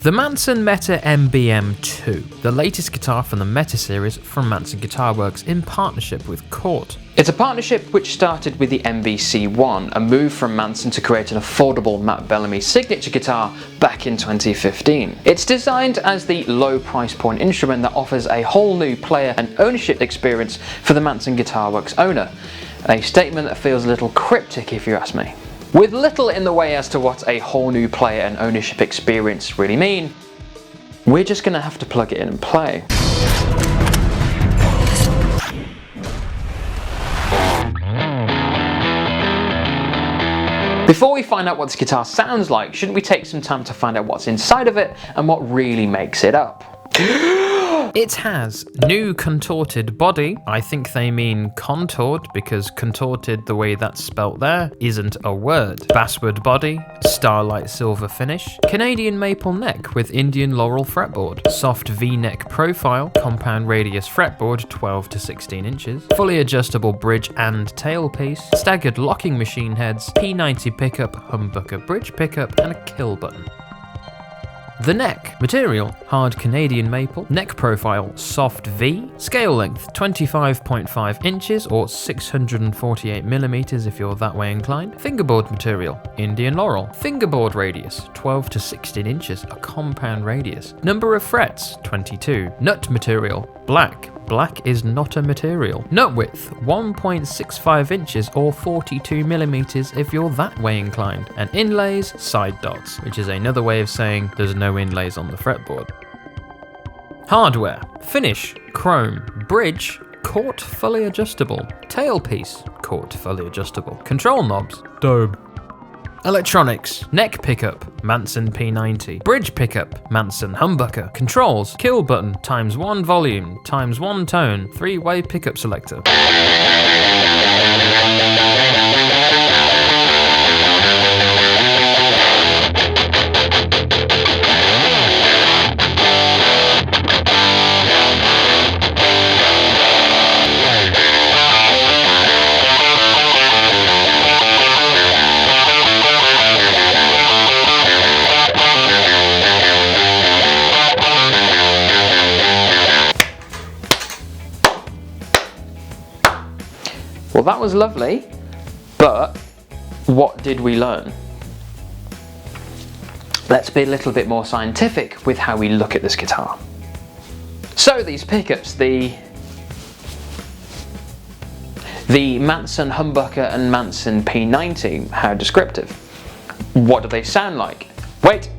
The Manson Meta MBM-2, the latest guitar from the Meta series from Manson Guitar Works in partnership with Cort. It's a partnership which started with the MVC-1, a move from Manson to create an affordable Matt Bellamy signature guitar back in 2015. It's designed as the low price point instrument that offers a whole new player and ownership experience for the Manson Guitar Works owner, a statement that feels a little cryptic if you ask me. With little in the way as to what a whole new player and ownership experience really mean, we're just going to have to plug it in and play. Before we find out what this guitar sounds like, shouldn't we take some time to find out what's inside of it and what really makes it up? It has new contorted body. I think they mean contoured because contorted the way that's spelt there isn't a word. Basswood body, starlight silver finish, Canadian maple neck with Indian laurel fretboard, soft V-neck profile, compound radius fretboard 12 to 16 inches, fully adjustable bridge and tailpiece, staggered locking machine heads, P90 pickup, humbucker bridge pickup, and a kill button. The neck. Material, hard Canadian maple. Neck profile, soft V. Scale length, 25.5 inches or 648 millimeters if you're that way inclined. Fingerboard material, Indian laurel. Fingerboard radius, 12 to 16 inches, a compound radius. Number of frets, 22. Nut material, black. Black is not a material. Nut width, 1.65 inches or 42 millimeters if you're that way inclined. And inlays, side dots, which is another way of saying there's no inlays on the fretboard. Hardware, finish, chrome, bridge, Cort fully adjustable, tailpiece, Cort fully adjustable, control knobs, Dobe. Electronics, neck pickup, Manson P90, bridge pickup, Manson humbucker, controls, kill button, ×1 volume, ×1 tone, 3-way pickup selector. Well, that was lovely, but what did we learn? Let's be a little bit more scientific with how we look at this guitar. So these pickups, the Manson humbucker and Manson P90, how descriptive. What do they sound like? Wait,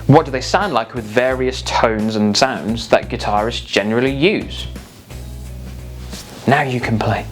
what do they sound like with various tones and sounds that guitarists generally use? Now you can play.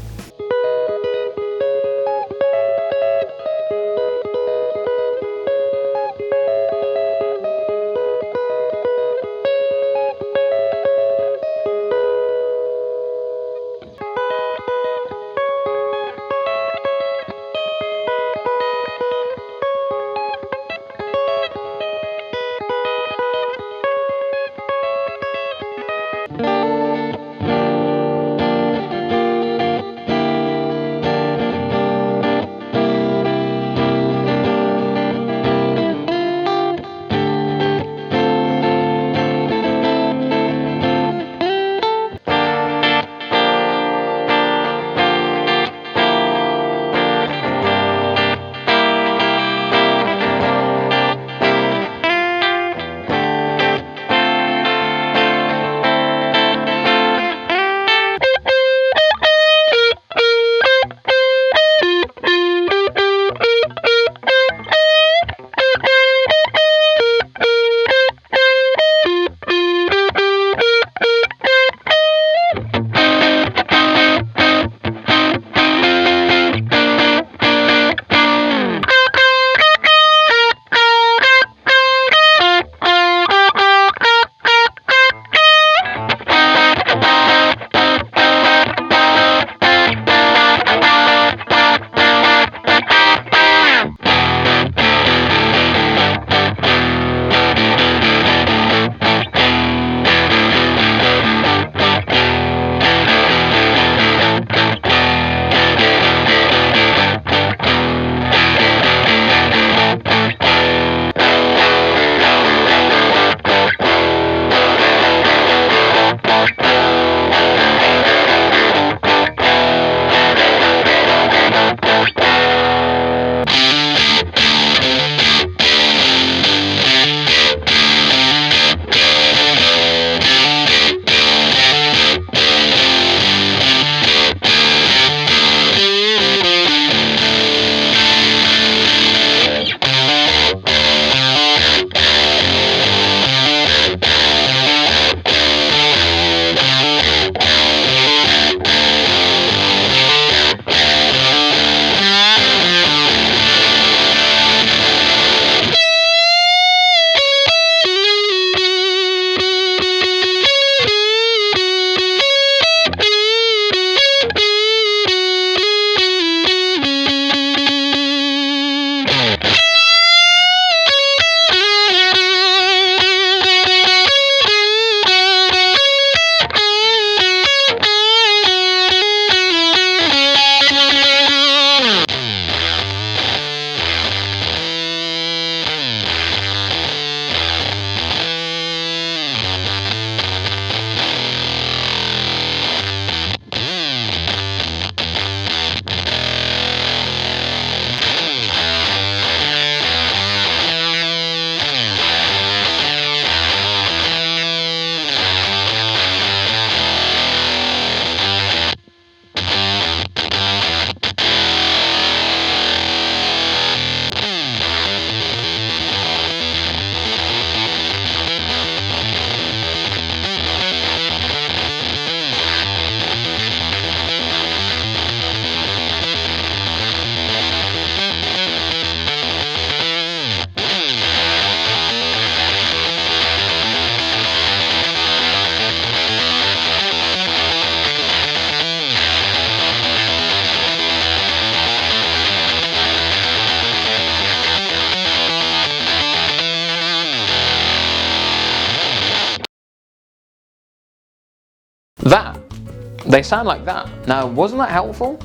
They sound like that. Now, wasn't that helpful?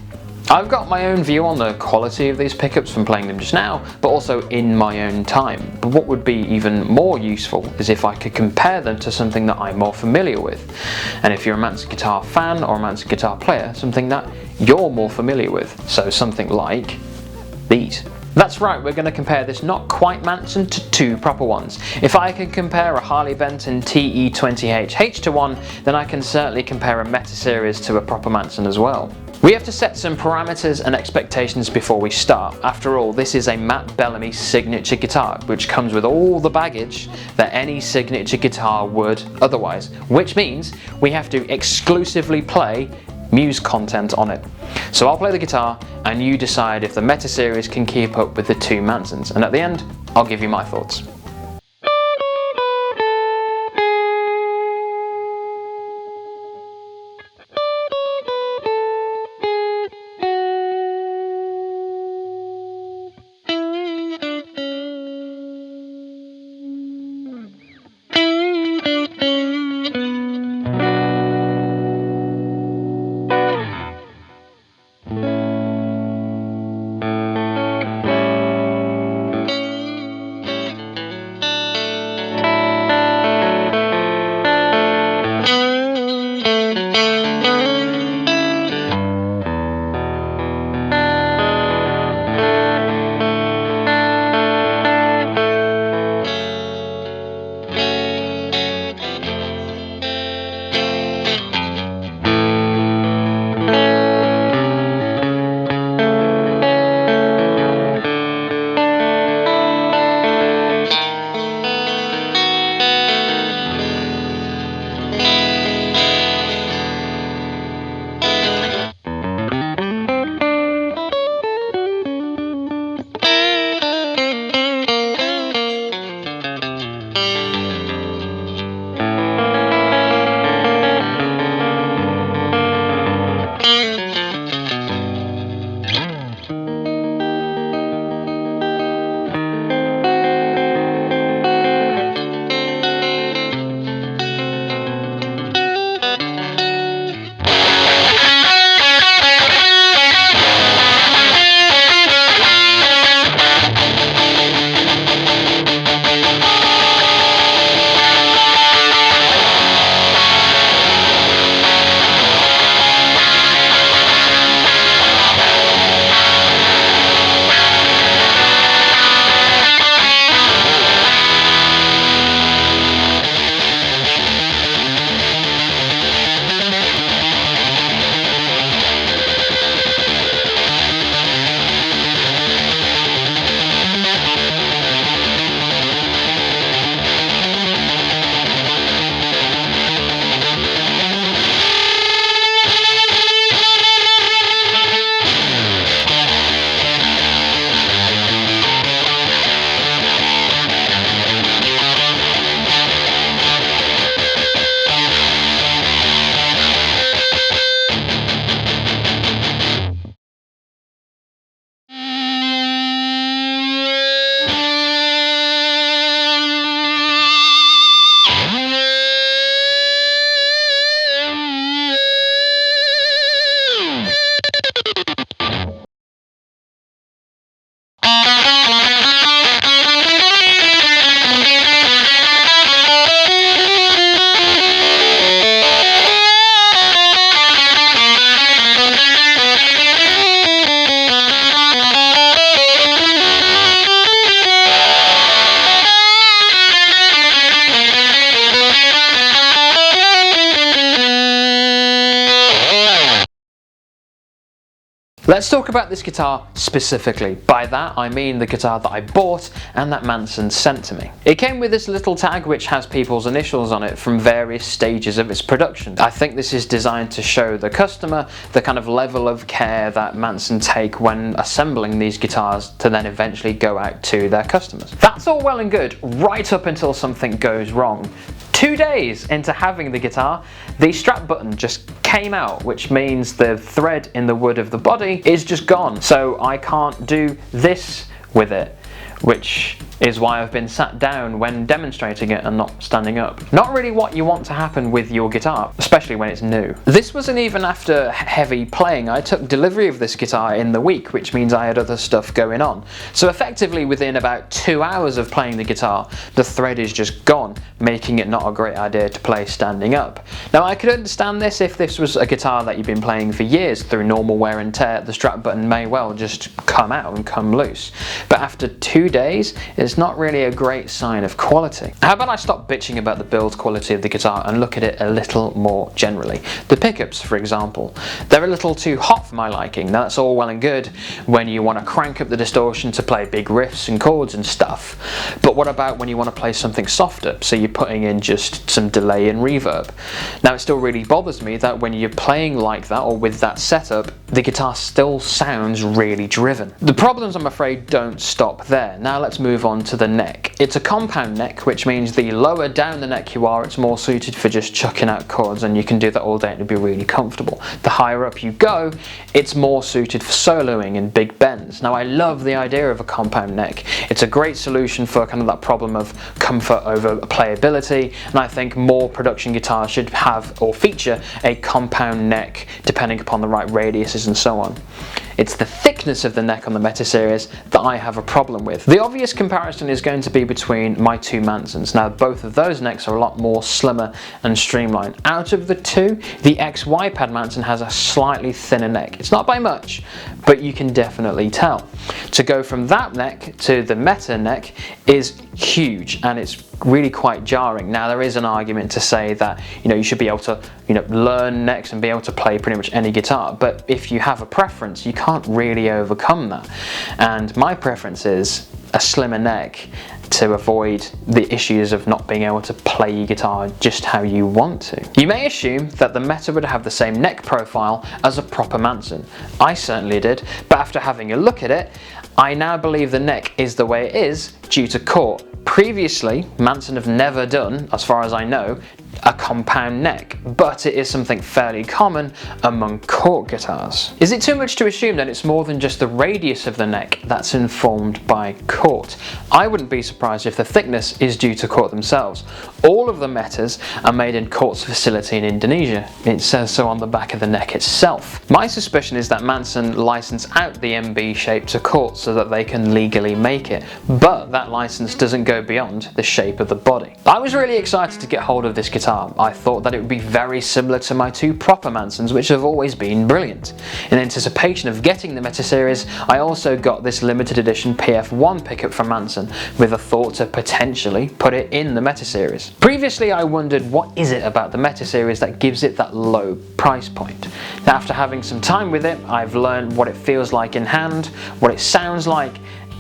I've got my own view on the quality of these pickups from playing them just now, but also in my own time. But what would be even more useful is if I could compare them to something that I'm more familiar with. And if you're a Manson guitar fan or a Manson guitar player, something that you're more familiar with. So something like these. That's right, we're going to compare this not quite Manson to two proper ones. If I can compare a Harley Benton TE20H H1, then I can certainly compare a Meta series to a proper Manson as well. We have to set some parameters and expectations before we start. After all, this is a Matt Bellamy signature guitar, which comes with all the baggage that any signature guitar would otherwise, which means we have to exclusively play Muse content on it. So I'll play the guitar and you decide if the Meta series can keep up with the two Mansons, and at the end I'll give you my thoughts. Let's talk about this guitar specifically. By that I mean the guitar that I bought and that Manson sent to me. It came with this little tag which has people's initials on it from various stages of its production. I think this is designed to show the customer the kind of level of care that Manson take when assembling these guitars to then eventually go out to their customers. That's all well and good, right up until something goes wrong. 2 days into having the guitar, the strap button just came out, which means the thread in the wood of the body is just gone. So I can't do this with it, which is why I've been sat down when demonstrating it and not standing up. Not really what you want to happen with your guitar, especially when it's new. This wasn't even after heavy playing. I took delivery of this guitar in the week, which means I had other stuff going on. So effectively within about 2 hours of playing the guitar, the thread is just gone, making it not a great idea to play standing up. Now I could understand this if this was a guitar that you've been playing for years. Through normal wear and tear, the strap button may well just come out and come loose. But after 2 days, it's not really a great sign of quality. How about I stop bitching about the build quality of the guitar and look at it a little more generally? The pickups, for example, they're a little too hot for my liking. Now that's all well and good when you want to crank up the distortion to play big riffs and chords and stuff, but what about when you want to play something softer, so you're putting in just some delay and reverb? Now it still really bothers me that when you're playing like that or with that setup, the guitar still sounds really driven. The problems, I'm afraid, don't stop there. Now let's move on to the neck. It's a compound neck, which means the lower down the neck you are, it's more suited for just chucking out chords, and you can do that all day and it'll be really comfortable. The higher up you go, it's more suited for soloing and big bends. Now I love the idea of a compound neck. It's a great solution for kind of that problem of comfort over playability, and I think more production guitars should have or feature a compound neck depending upon the right radiuses and so on. It's the thickness of the neck on the Meta series that I have a problem with. The obvious comparison is going to be between my two Mansons. Now both of those necks are a lot more slimmer and streamlined. Out of the two, the XY Pad Manson has a slightly thinner neck. It's not by much, but you can definitely tell. To go from that neck to the Meta neck is huge, and it's really quite jarring. Now there is an argument to say that you should be able to learn necks and be able to play pretty much any guitar, but if you have a preference, you can't really overcome that. And my preference is a slimmer neck to avoid the issues of not being able to play your guitar just how you want to. You may assume that the Meta would have the same neck profile as a proper Manson. I certainly did, but after having a look at it, I now believe the neck is the way it is due to Cort. Previously, Manson have never done, as far as I know, a compound neck, but it is something fairly common among Cort guitars. Is it too much to assume that it's more than just the radius of the neck that's informed by Cort? I wouldn't be surprised if the thickness is due to Cort themselves. All of the Metas are made in Cort's facility in Indonesia. It says so on the back of the neck itself. My suspicion is that Manson licensed out the MB shape to Cort so that they can legally make it, but that license doesn't go beyond the shape of the body. I was really excited to get hold of this guitar. I thought that it would be very similar to my two proper Mansons, which have always been brilliant. In anticipation of getting the Meta series, I also got this limited edition PF1 pickup from Manson, with a thought to potentially put it in the Meta series. Previously I wondered, what is it about the Meta series that gives it that low price point? Now, after having some time with it, I've learned what it feels like in hand, what it sounds like,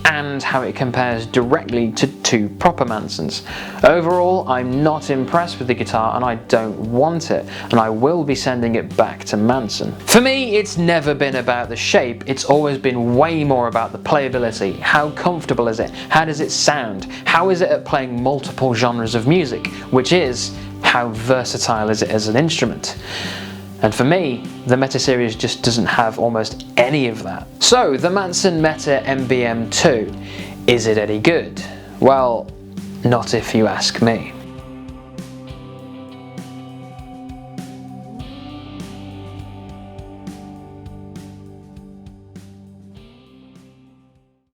and how it compares directly to two proper Mansons. Overall, I'm not impressed with the guitar and I don't want it, and I will be sending it back to Manson. For me, it's never been about the shape, it's always been way more about the playability. How comfortable is it? How does it sound? How is it at playing multiple genres of music? Which is, how versatile is it as an instrument? And for me, the Meta series just doesn't have almost any of that. So, the Manson Meta MBM-2, is it any good? Well, not if you ask me.